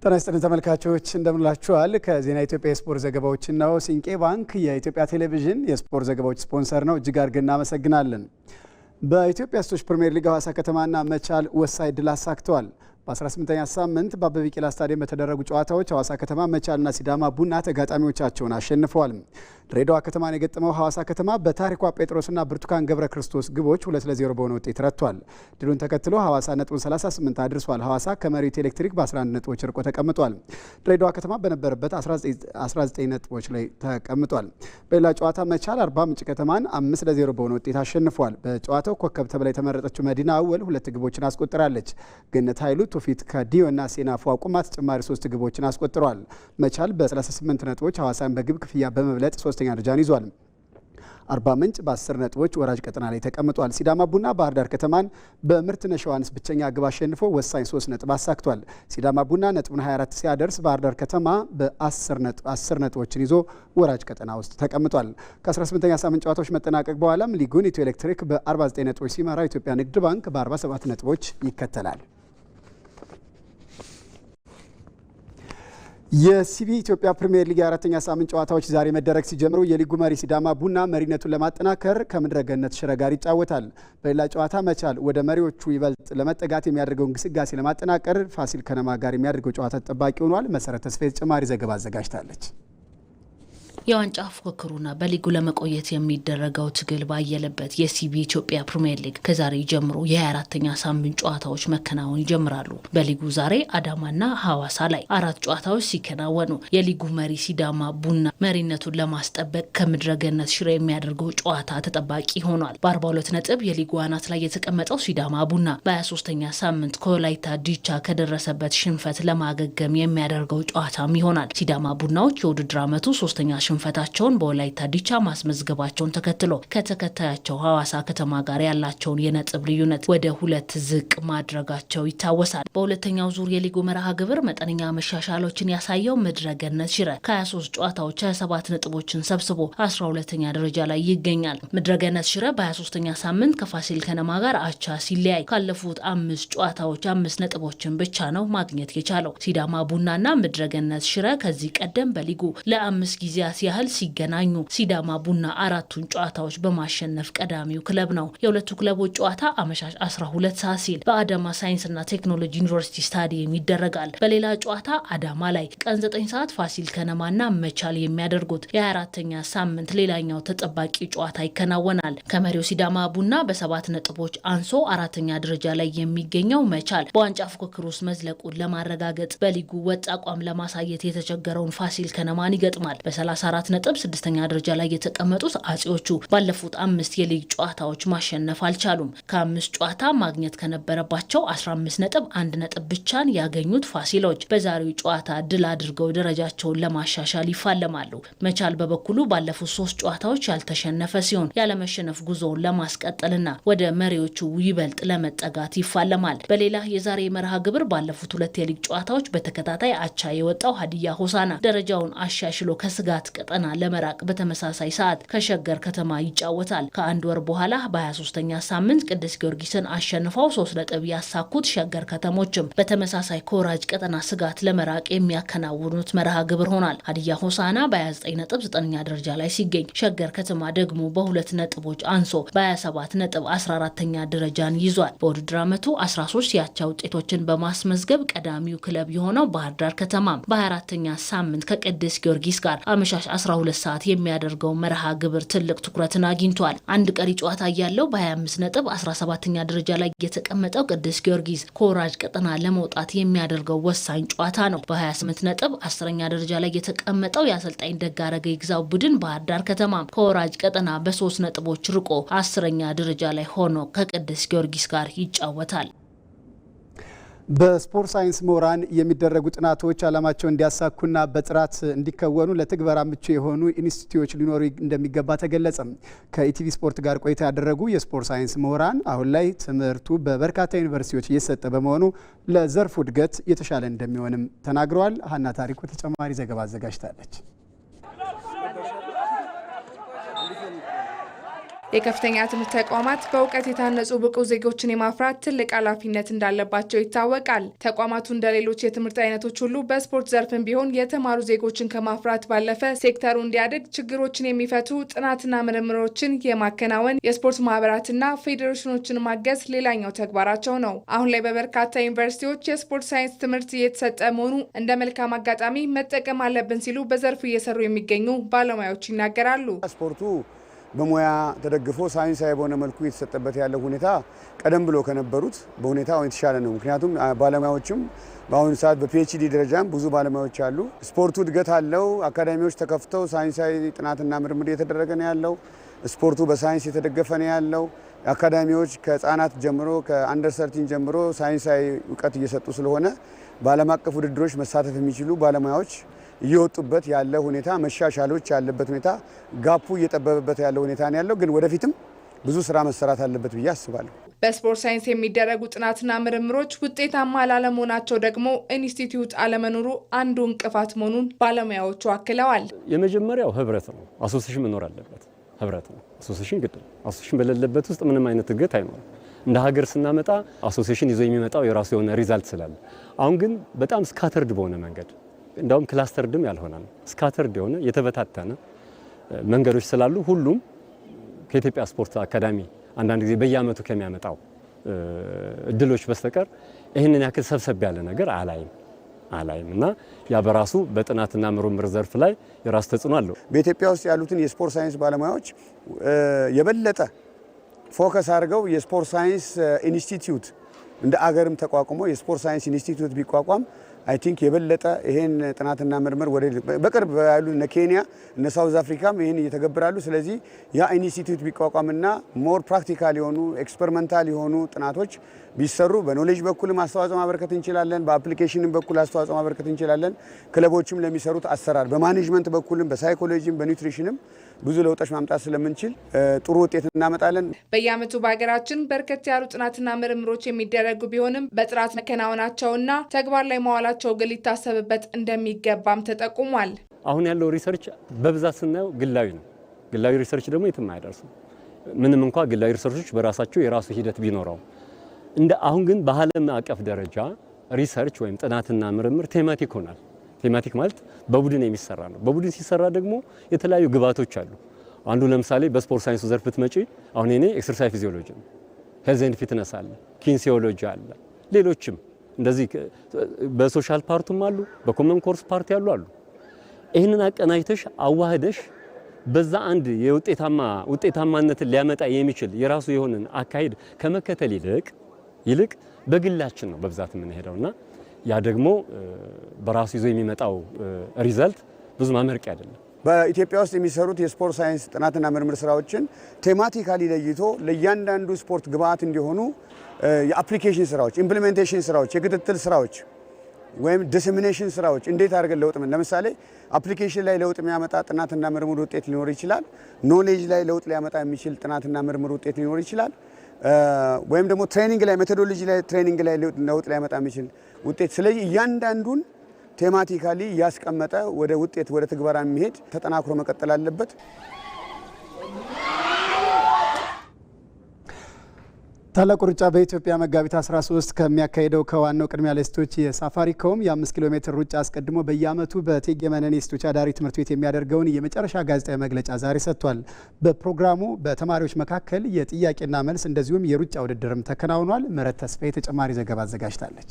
ተነስተን ተመልካቾች እንደምንላችኋል ከዜና ኢትዮጵያ ስፖርት ዘገባዎች ነው። ሲንቄ ባንክ የኢትዮጵያ ቴሌቪዥን የስፖርት ዘገባዎች ስፖንሰር ነው። እጅግ አድርገን እናመሰግናለን። በኢትዮጵያ ሴቶች ፕሪሚየር ሊግ ሐዋሳ ከተማና መቻል ወሳኝ ድል አሳክተዋል። በ18ኛ ሳምንት በአበበ ቢቂላ ስታዲየም በተደረጉ ጨዋታዎች ሐዋሳ ከተማ መቻልና ሲዳማ ቡና ተጋጣሚዎቻቸውን አሸንፈዋል። ድሬዳዋ ከተማን የገጠመው ሐዋሳ ከተማ በታሪኳ ጴጥሮስና ብርቱካን ገብረ ክርስቶስ ግቦች 2-0 በሆነ ውጤት ረቷል። ድሉን ተከትሎ ሐዋሳ ነጥቡን 38 አድርሷል። ሐዋሳ ከመሪው ኤሌክትሪክ በ11 ነጥቦች ርቆ ተቀምጧል። ድሬዳዋ ከተማ በነበረበት 19 ነጥቦች ላይ ተቀምጧል። በሌላ ጨዋታ መቻል አርባ ምንጭ ከተማን 5-0 በሆነ ውጤት አሸንፏል። በጨዋታው ኮከብ ተብላ የተመረጠችው መዲና አወል 2 ግቦችን አስቆጥራለች። ገነት ኃይሉ ቶፊት ከዲዮና ሴናፉ አቁማ ተጨማሪ 3 ግቦችን አስቆጥሯል። መቻል በ38 ነጥቦች ሐዋሳን በግብ ክፍያ በመብለጥ ሶስተኛ ደረጃን ይዟል። አርባ ምንጭ በ10 ነጥቦች ወራጅ ቀጠና ላይ ተቀምጧል። ሲዳማ ቡና ባህር ዳር ከተማን በምርትነሽ ዮሐንስ ብቸኛ ግብ አሸንፎ ወሳኝ 3 ነጥብ አሳክቷል። ሲዳማ ቡና ነጥቡን 24 ሲያደርስ ባህር ዳር ከተማ በ10 ነጥቦችን ይዞ ወራጅ ቀጠና ውስጥ ተቀምጧል። ከ18ኛ ሳምንት ጨዋታዎች መጠናቀቅ በኋላም ሊጉን ኢትዮ ኤሌክትሪክ በ49 ነጥቦች ሲመራ ኢትዮጵያ ንግድ ባንክ በ47 ነጥቦች ይከተላል። የሲቢ ኢትዮጵያ ፕሪሚየር ሊግ የአራተኛ ሳምንት ጨዋታዎች ዛሬ መደረግ ሲጀምሩ የሊጉ መሪ ሲዳማ ቡና መሪነቱን ለማጠናከር ከምድረገነት ሽረ ጋር ይጫወታል። በሌላ ጨዋታ መቻል ወደ መሪዎቹ ይበልጥ ለመጠጋት የሚያደርገው እንቅስቃሴ ለማጠናከር ፋሲል ከነማ ጋር የሚያደርገው ጨዋታ ተጠባቂ ሆኗል። መሰረት ተስፋዬ ተጨማሪ ዘገባ አዘጋጅታለች። የዋንጫ ፉክክሩና በሊጉ ለመቆየት የሚደረገው ትግል ባየለበት የሲቢ ኢትዮጵያ ፕሪሚየር ሊግ ከዛሬ ጀምሮ የ24ኛ ሳምንት ጨዋታዎች መከናወን ይጀምራሉ። በሊጉ ዛሬ አዳማና ሐዋሳ ላይ 4 ጨዋታዎች ሲከናወኑ የሊጉ መሪ ሲዳማ ቡና መሪነቱን ለማስጠበቅ ከምድረገነት ሽረ የሚያደርገው ጨዋታ ተጠባቂ ሆኗል። በ42 ነጥብ የሊጉ አናት ላይ የተቀመጠው ሲዳማ ቡና በ23ኛ ሳምንት ከወላይታ ዲቻ ከደረሰበት ሽንፈት ለማገገም የሚያደርገው ጨዋታም ይሆናል። ሲዳማ ቡናዎች የውድድር ዓመቱ 3ኛ ሽንፈታቸውን በወላይታ ዲቻ ማስመዝገባቸውን ተከትሎ ከተከታያቸው ሐዋሳ ከተማ ጋር ያላቸውን የነጥብ ልዩነት ወደ 2 ዝቅ ማድረጋቸው ይታወሳል። በሁለተኛው ዙር የሊጉ መርሃ ግብር መጠነኛ መሻሻሎችን ያሳየው ምድረገነት ሽረ ከ23 ጨዋታዎች 27 ነጥቦችን ሰብስቦ 12ኛ ደረጃ ላይ ይገኛል። ምድረገነት ሽረ በ23ኛ ሳምንት ከፋሲል ከነማ ጋር አቻ ሲለያይ ካለፉት 5 ጨዋታዎች 5 ነጥቦችን ብቻ ነው ማግኘት የቻለው። ሲዳማ ቡናና ምድረገነት ሽረ ከዚህ ቀደም በሊጉ ለ5 ጊዜያት ያህል ሲገናኙ ሲዳማ ቡና 4ቱን ጨዋታዎች በማሸነፍ ቀዳሚው ክለብ ነው። የሁለቱ ክለቦች ጨዋታ አመሻሽ 12 ሰዓት ሲል በአዳማ ሳይንስና ቴክኖሎጂ ዩኒቨርሲቲ ስታዲየም ይደረጋል። በሌላ ጨዋታ አዳማ ላይ ቀን 9 ሰዓት ፋሲል ከነማና መቻል የሚያደርጉት የ24ኛ ሳምንት ሌላኛው ተጠባቂ ጨዋታ ይከናወናል። ከመሪው ሲዳማ ቡና በ7 ነጥቦች አንሶ 4ኛ ደረጃ ላይ የሚገኘው መቻል በዋንጫ ፉክክር ውስጥ መዝለቁን ለማረጋገጥ በሊጉ ወጥ አቋም ለማሳየት የተቸገረውን ፋሲል ከነማን ይገጥማል። በ34 ነጥብ 6ኛ ደረጃ ላይ የተቀመጡት አጼዎቹ ባለፉት 5 የሊግ ጨዋታዎች ማሸነፍ አልቻሉም። ከ5 ጨዋታ ማግኘት ከነበረባቸው 15 ነጥብ 1 ነጥብ ብቻን ያገኙት ፋሲሎች በዛሬው ጨዋታ ድል አድርገው ደረጃቸውን ለማሻሻል ይፋለማሉ። መቻል በበኩሉ ባለፉት 3 ጨዋታዎች ያልተሸነፈ ሲሆን ያለመሸነፍ ጉዞውን ለማስቀጠልና ወደ መሪዎቹ ይበልጥ ለመጠጋት ይፋለማል። በሌላ የዛሬ መርሃ ግብር ባለፉት 2 የሊግ ጨዋታዎች በተከታታይ አቻ የወጣው ሀዲያ ሆሳና ደረጃውን አሻሽሎ ከስጋት ቀጠና ለመራቅ በተመሳሳይ ሰዓት ከሸገር ከተማ ይጫወታል። ከአንድ ወር በኋላ በ23ኛ ሳምንት ቅዱስ ጊዮርጊስን አሸንፈው 3 ነጥብ ያሳኩት ሸገር ከተሞችም በተመሳሳይ ከወራጅ ቀጠና ስጋት ለመራቅ የሚያከናውኑት መርሃ ግብር ሆኗል። ሀዲያ ሆሳና በ29 ነጥብ 9ኛ ደረጃ ላይ ሲገኝ ሸገር ከተማ ደግሞ በ2 ነጥቦች አንሶ በ27 ነጥብ 14ኛ ደረጃን ይዟል። በውድድር ዓመቱ 13 ያቻ ውጤቶችን በማስመዝገብ ቀዳሚው ክለብ የሆነው ባህር ዳር ከተማ በ24ኛ ሳምንት ከቅዱስ ጊዮርጊስ ጋር አመሻሽ 12 ሰዓት የሚያደርገው መርሃ ግብር ትልቅ ትኩረትን አግኝቷል። አንድ ቀሪ ጨዋታ ያለው በ25 ነጥብ 17ኛ ደረጃ ላይ የተቀመጠው ቅዱስ ጊዮርጊስ ከወራጅ ቀጠና ለመውጣት የሚያደርገው ወሳኝ ጨዋታ ነው። በ28 ነጥብ 10ኛ ደረጃ ላይ የተቀመጠው የአሰልጣኝ ደጋረገ ይግዛው ቡድን ባህር ዳር ከተማ ከወራጅ ቀጠና በ3 ነጥቦች ርቆ 10ኛ ደረጃ ላይ ሆኖ ከቅዱስ ጊዮርጊስ ጋር ይጫወታል። በስፖርት ሳይንስ ምሁራን የሚደረጉ ጥናቶች ዓላማቸውን እንዲያሳኩና በጥራት እንዲከወኑ ለትግበራ ምቹ የሆኑ ኢንስቲትዩቶች ሊኖሩ እንደሚገባ ተገለጸ። ከኢቲቪ ስፖርት ጋር ቆይታ ያደረጉ የስፖርት ሳይንስ ምሁራን አሁን ላይ ትምህርቱ በበርካታ ዩኒቨርሲቲዎች እየተሰጠ በመሆኑ ለዘርፉ እድገት የተሻለ እንደሚሆንም ተናግረዋል። ሀና ታሪኩ ተጨማሪ ዘገባ አዘጋጅታለች። የከፍተኛ ትምህርት ተቋማት በእውቀት የታነጹ ብቁ ዜጎችን የማፍራት ትልቅ ኃላፊነት እንዳለባቸው ይታወቃል። ተቋማቱ እንደሌሎች የትምህርት አይነቶች ሁሉ በስፖርት ዘርፍም ቢሆን የተማሩ ዜጎችን ከማፍራት ባለፈ ሴክተሩ እንዲያድግ ችግሮችን የሚፈቱ ጥናትና ምርምሮችን የማከናወን የስፖርት ማህበራትና ፌዴሬሽኖችን ማገዝ ሌላኛው ተግባራቸው ነው። አሁን ላይ በበርካታ ዩኒቨርሲቲዎች የስፖርት ሳይንስ ትምህርት እየተሰጠ መሆኑ እንደ መልካም አጋጣሚ መጠቀም አለብን ሲሉ በዘርፉ እየሰሩ የሚገኙ ባለሙያዎች ይናገራሉ። ስፖርቱ በሙያ ተደግፎ ሳይንሳዊ በሆነ መልኩ የተሰጠበት ያለው ሁኔታ ቀደም ብሎ ከነበሩት በሁኔታው የተሻለ ነው። ምክንያቱም ባለሙያዎችም በአሁኑ ሰዓት በፒኤችዲ ደረጃም ብዙ ባለሙያዎች አሉ። ስፖርቱ እድገት አለው። አካዳሚዎች ተከፍተው ሳይንሳዊ ጥናትና ምርምር እየተደረገ ነው ያለው። ስፖርቱ በሳይንስ የተደገፈ ነው ያለው። አካዳሚዎች ከህፃናት ጀምሮ ከአንደር 13 ጀምሮ ሳይንሳዊ እውቀት እየሰጡ ስለሆነ በዓለም አቀፍ ውድድሮች መሳተፍ የሚችሉ ባለሙያዎች እየወጡበት ያለ ሁኔታ መሻሻሎች ያለበት ሁኔታ ጋፑ እየጠበበበት ያለ ሁኔታ ነው ያለው። ግን ወደፊትም ብዙ ስራ መሰራት አለበት ብዬ አስባለሁ። በስፖርት ሳይንስ የሚደረጉ ጥናትና ምርምሮች ውጤታማ ላለመሆናቸው ደግሞ ኢንስቲትዩት አለመኖሩ አንዱ እንቅፋት መሆኑን ባለሙያዎቹ አክለዋል። የመጀመሪያው ህብረት ነው። አሶሲዬሽን መኖር አለበት። ህብረት ነው። አሶሲዬሽን ግድ ነው። አሶሲዬሽን በሌለበት ውስጥ ምንም አይነት እድገት አይኖርም። እንደ ሀገር ስናመጣ አሶሲዬሽን ይዞ የሚመጣው የራሱ የሆነ ሪዛልት ስላለ፣ አሁን ግን በጣም ስካተርድ በሆነ መንገድ እንዳውም ክላስተርድም ያልሆነ ነው ስካተርድ የሆነ የተበታተነ መንገዶች ስላሉ ሁሉም ከኢትዮጵያ ስፖርት አካዳሚ አንዳንድ ጊዜ በየአመቱ ከሚያመጣው እድሎች በስተቀር ይህንን ያክል ሰብሰብ ያለ ነገር አላይም እና ያ በራሱ በጥናትና ምርምር ዘርፍ ላይ የራሱ ተጽዕኖ አለው። በኢትዮጵያ ውስጥ ያሉትን የስፖርት ሳይንስ ባለሙያዎች የበለጠ ፎከስ አድርገው የስፖርት ሳይንስ ኢንስቲትዩት እንደ አገርም ተቋቁሞ የስፖርት ሳይንስ ኢንስቲትዩት ቢቋቋም አይ ቲንክ የበለጠ ይሄን ጥናትና ምርምር ወደ በቅርብ ያሉ እነ ኬንያ እነ ሳውዝ አፍሪካም ይሄን እየተገብራሉ። ስለዚህ ያ ኢንስቲትዩት ቢቋቋምና ሞር ፕራክቲካል የሆኑ ኤክስፐሪመንታል የሆኑ ጥናቶች ቢሰሩ በኖሌጅ በኩልም አስተዋጽኦ ማበርከት እንችላለን፣ በአፕሊኬሽንም በኩል አስተዋጽኦ ማበርከት እንችላለን። ክለቦችም ለሚሰሩት አሰራር በማኔጅመንት በኩልም በሳይኮሎጂም በኒውትሪሽንም ብዙ ለውጦች ማምጣት ስለምንችል ጥሩ ውጤት እናመጣለን። በየዓመቱ በሀገራችን በርከት ያሉ ጥናትና ምርምሮች የሚደረጉ ቢሆንም በጥራት መከናወናቸውና ተግባር ላይ መዋላቸው ግን ሊታሰብበት እንደሚገባም ተጠቁሟል። አሁን ያለው ሪሰርች በብዛት ስናየው ግላዊ ነው። ግላዊ ሪሰርች ደግሞ የትም አይደርስም። ምንም እንኳ ግላዊ ሪሰርቾች በራሳቸው የራሱ ሂደት ቢኖረው እንደ አሁን ግን በዓለም አቀፍ ደረጃ ሪሰርች ወይም ጥናትና ምርምር ቴማቲክ ሆናል። ቴማቲክ ማለት በቡድን የሚሰራ ነው። በቡድን ሲሰራ ደግሞ የተለያዩ ግብዓቶች አሉ። አንዱ ለምሳሌ በስፖርት ሳይንሱ ዘርፍ ብትመጪ አሁን እኔ ኤክሰርሳይዝ ፊዚዮሎጂ ነው፣ ሄልዝ ኤንድ ፊትነስ አለ፣ ኪንሲዮሎጂ አለ፣ ሌሎችም እንደዚህ በሶሻል ፓርቱም አሉ፣ በኮመን ኮርስ ፓርቲ አሉ። ይህንን አቀናጅተሽ አዋህደሽ በዛ አንድ የውጤታማነትን ሊያመጣ የሚችል የራሱ የሆነን አካሄድ ከመከተል ይልቅ በግላችን ነው በብዛት የምንሄደውና ያ ደግሞ በራሱ ይዞ የሚመጣው ሪዛልት ብዙ ማመርቂ አይደለም። በኢትዮጵያ ውስጥ የሚሰሩት የስፖርት ሳይንስ ጥናትና ምርምር ስራዎችን ቴማቲካሊ ለይቶ ለእያንዳንዱ ስፖርት ግብዓት እንዲሆኑ የአፕሊኬሽን ስራዎች፣ ኢምፕሊሜንቴሽን ስራዎች፣ የክትትል ስራዎች ወይም ዲሰሚኔሽን ስራዎች እንዴት አድርገን ለውጥ ለምሳሌ አፕሊኬሽን ላይ ለውጥ የሚያመጣ ጥናትና ምርምር ውጤት ሊኖር ይችላል። ኖሌጅ ላይ ለውጥ ሊያመጣ የሚችል ጥናትና ምርምር ውጤት ሊኖር ይችላል። ወይም ደግሞ ትሬኒንግ ላይ ሜቶዶሎጂ ላይ ትሬኒንግ ላይ ለውጥ ሊያመጣ የሚችል ውጤት። ስለዚህ እያንዳንዱን ቴማቲካሊ ያስቀመጠ ወደ ውጤት ወደ ትግበራ የሚሄድ ተጠናክሮ መቀጠል አለበት። ታላቁ ሩጫ በኢትዮጵያ መጋቢት 13 ከሚያካሄደው ከዋናው ቅድሚያ ለሴቶች የሳፋሪኮም የ5 ኪሎ ሜትር ሩጫ አስቀድሞ በየዓመቱ በእቴጌ መነን የሴቶች አዳሪ ትምህርት ቤት የሚያደርገውን የመጨረሻ ጋዜጣዊ መግለጫ ዛሬ ሰጥቷል። በፕሮግራሙ በተማሪዎች መካከል የጥያቄና መልስ እንደዚሁም የሩጫ ውድድርም ተከናውኗል። ምህረት ተስፋዬ ተጨማሪ ዘገባ አዘጋጅታለች።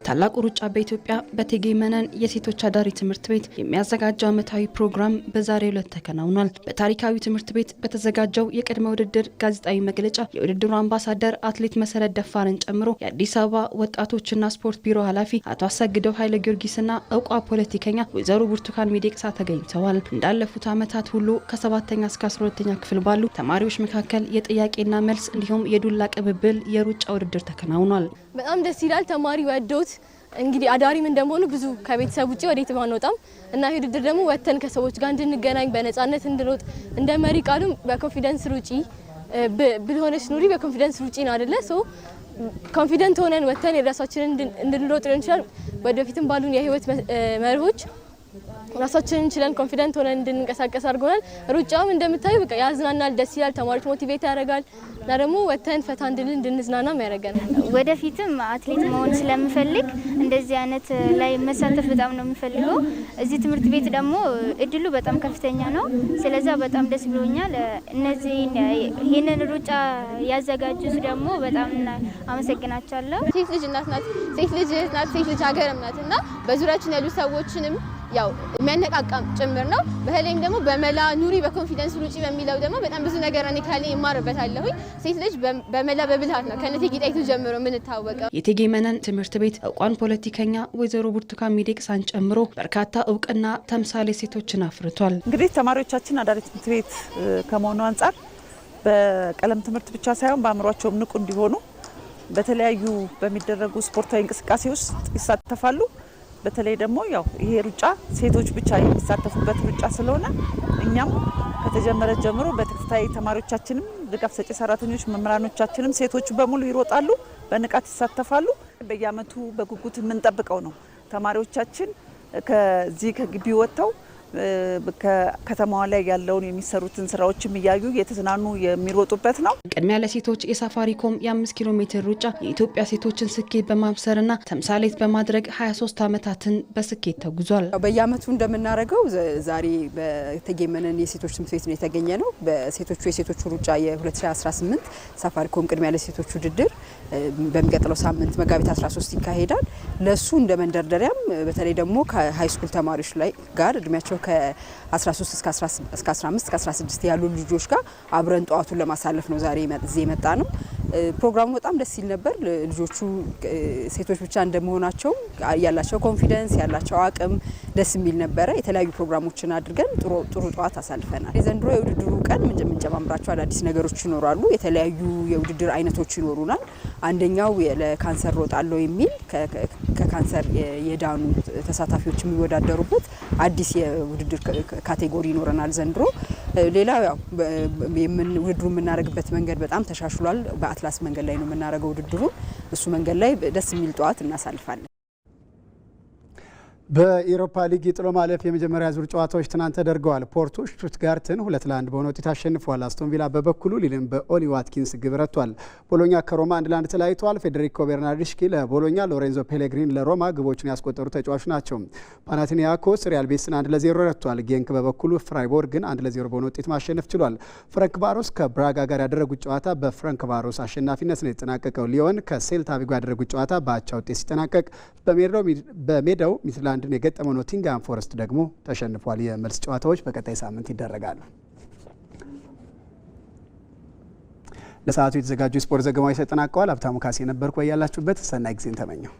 ታላቁ ሩጫ በኢትዮጵያ በእቴጌ መነን የሴቶች አዳሪ ትምህርት ቤት የሚያዘጋጀው ዓመታዊ ፕሮግራም በዛሬው ዕለት ተከናውኗል። በታሪካዊ ትምህርት ቤት በተዘጋጀው የቅድመ ውድድር ጋዜጣዊ መግለጫ የውድድሩ አምባሳደር አትሌት መሰረት ደፋርን ጨምሮ የአዲስ አበባ ወጣቶችና ስፖርት ቢሮ ኃላፊ አቶ አሰግደው ኃይለ ጊዮርጊስና እውቋ ፖለቲከኛ ወይዘሮ ብርቱካን ሚደቅሳ ተገኝተዋል። እንዳለፉት ዓመታት ሁሉ ከ7ኛ እስከ 12ኛ ክፍል ባሉ ተማሪዎች መካከል የጥያቄና መልስ እንዲሁም የዱላ ቅብብል የሩጫ ውድድር ተከናውኗል። በጣም ደስ ይላል። ተማሪ ወዶት እንግዲህ አዳሪም እንደመሆኑ ብዙ ከቤተሰብ ውጪ ወዴትም አንወጣም እና ይህ ውድድር ደግሞ ወተን ከሰዎች ጋር እንድንገናኝ በነጻነት እንድንሮጥ እንደ መሪ ቃሉም በኮንፊደንስ ሩጪ ብልሆነሽ ኑሪ በኮንፊደንስ ሩጪ ነው አይደለ? ሶ ኮንፊደንት ሆነን ወተን የራሳችንን እንድንሮጥ ሊሆን ይችላል። ወደፊትም ባሉን የህይወት መርሆች ራሳችንን ችለን ኮንፊደንት ሆነን እንድንቀሳቀስ አድርጎናል። ሩጫውም እንደምታዩ በቃ ያዝናናል፣ ደስ ይላል፣ ተማሪዎች ሞቲቬት ያደርጋል እና ደግሞ ወተን ፈታ እንድንዝናናም ያደርገናል። ወደፊትም አትሌት መሆን ስለምፈልግ እንደዚህ አይነት ላይ መሳተፍ በጣም ነው የምፈልገው። እዚህ ትምህርት ቤት ደግሞ እድሉ በጣም ከፍተኛ ነው። ስለዚህ በጣም ደስ ብሎኛል። እነዚህ ይሄንን ሩጫ ያዘጋጁት ደግሞ በጣም አመሰግናቸዋለሁ። ሴት ልጅ እናት ናት፣ ሴት ልጅ እህት ናት፣ ሴት ልጅ ሀገርም ናት እና በዙሪያችን ያሉ ሰዎችንም ያው የሚያነቃቃም ጭምር ነው። በተለይም ደግሞ በመላ ኑሪ በኮንፊደንስ ሩጪ በሚለው ደግሞ በጣም ብዙ ነገር እኔ ካለ ይማርበታለሁ። ሴት ልጅ በመላ በብልሃት ነው ከእቴጌ ጣይቱ ጀምሮ የምንታወቀው። የእቴጌ መነን ትምህርት ቤት እውቋን ፖለቲከኛ ወይዘሮ ብርቱካን ሚደቅሳን ጨምሮ በርካታ እውቅና ተምሳሌ ሴቶችን አፍርቷል። እንግዲህ ተማሪዎቻችን አዳሪ ትምህርት ቤት ከመሆኑ አንጻር በቀለም ትምህርት ብቻ ሳይሆን በአእምሯቸውም ንቁ እንዲሆኑ በተለያዩ በሚደረጉ ስፖርታዊ እንቅስቃሴ ውስጥ ይሳተፋሉ። በተለይ ደግሞ ያው ይሄ ሩጫ ሴቶች ብቻ የሚሳተፉበት ሩጫ ስለሆነ እኛም ከተጀመረ ጀምሮ በተከታታይ ተማሪዎቻችንም ድጋፍ ሰጪ ሰራተኞች መምህራኖቻችንም ሴቶቹ በሙሉ ይሮጣሉ፣ በንቃት ይሳተፋሉ። በየአመቱ በጉጉት የምንጠብቀው ነው። ተማሪዎቻችን ከዚህ ከግቢ ወጥተው ከተማዋ ላይ ያለውን የሚሰሩትን ስራዎችም እያዩ የተዝናኑ የሚሮጡበት ነው። ቅድሚያ ለሴቶች የሳፋሪኮም የ5 ኪሎ ሜትር ሩጫ የኢትዮጵያ ሴቶችን ስኬት በማብሰርና ተምሳሌት በማድረግ 23 ዓመታትን በስኬት ተጉዟል። በየአመቱ እንደምናደርገው ዛሬ በእቴጌ መነን የሴቶች ትምህርት ቤት ነው የተገኘ ነው። በሴቶቹ ሩጫ የ2018 ሳፋሪኮም ቅድሚያ ለሴቶች ውድድር በሚቀጥለው ሳምንት መጋቢት 13 ይካሄዳል። ለሱ እንደ መንደርደሪያም በተለይ ደግሞ ከሃይ ስኩል ተማሪዎች ላይ ጋር እድሜያቸው ከ13 እስከ 15 እስከ 16 ያሉ ልጆች ጋር አብረን ጠዋቱን ለማሳለፍ ነው ዛሬ እዚህ የመጣ ነው። ፕሮግራሙ በጣም ደስ ይል ነበር። ልጆቹ ሴቶች ብቻ እንደመሆናቸው ያላቸው ኮንፊደንስ ያላቸው አቅም ደስ የሚል ነበረ። የተለያዩ ፕሮግራሞችን አድርገን ጥሩ ጠዋት አሳልፈናል። የዘንድሮ የውድድሩ ቀን የምንጨማምራቸው አዳዲስ ነገሮች ይኖራሉ። የተለያዩ የውድድር አይነቶች ይኖሩናል። አንደኛው ለካንሰር ሮጣለሁ የሚል ከካንሰር የዳኑ ተሳታፊዎች የሚወዳደሩበት አዲስ የውድድር ካቴጎሪ ይኖረናል ዘንድሮ። ሌላው ያው ውድድሩ የምናደርግበት መንገድ በጣም ተሻሽሏል። በአትላስ መንገድ ላይ ነው የምናደርገው ውድድሩ። እሱ መንገድ ላይ ደስ የሚል ጠዋት እናሳልፋለን። በኢሮፓ ሊግ የጥሎ ማለፍ የመጀመሪያ ዙር ጨዋታዎች ትናንት ተደርገዋል። ፖርቶ ሽቱትጋርትን 2-1 በሆነ ውጤት አሸንፏል። አስቶን ቪላ በበኩሉ ሊልን በኦሊ ዋትኪንስ ግብ ረቷል። ቦሎኛ ከሮማ 1-1 ተለያይተዋል። ፌዴሪኮ ቤርናርዲሽኪ ለቦሎኛ፣ ሎሬንዞ ፔሌግሪን ለሮማ ግቦችን ያስቆጠሩ ተጫዋች ናቸው። ፓናቲኒያኮስ ሪያል ቤቲስን 1-0 ረቷል። ጌንክ በበኩሉ ፍራይቦርግን 1-0 በሆነ ውጤት ማሸነፍ ችሏል። ፍራንክ ቫሮስ ከብራጋ ጋር ያደረጉት ጨዋታ በፍራንክ ቫሮስ አሸናፊነት ነው የተጠናቀቀው። ሊዮን ከሴልታ ቪጎ ያደረጉት ጨዋታ በአቻ ውጤት ሲጠናቀቅ በሜዳው ሚትላንድን የገጠመው ኖቲንግሃም ፎረስት ደግሞ ተሸንፏል። የመልስ ጨዋታዎች በቀጣይ ሳምንት ይደረጋሉ። ለሰዓቱ የተዘጋጁ የስፖርት ዘገባዎች ተጠናቀዋል። ሀብታሙ ካሴ ነበርኩ። ያላችሁበት ሰናይ ጊዜን ተመኘው።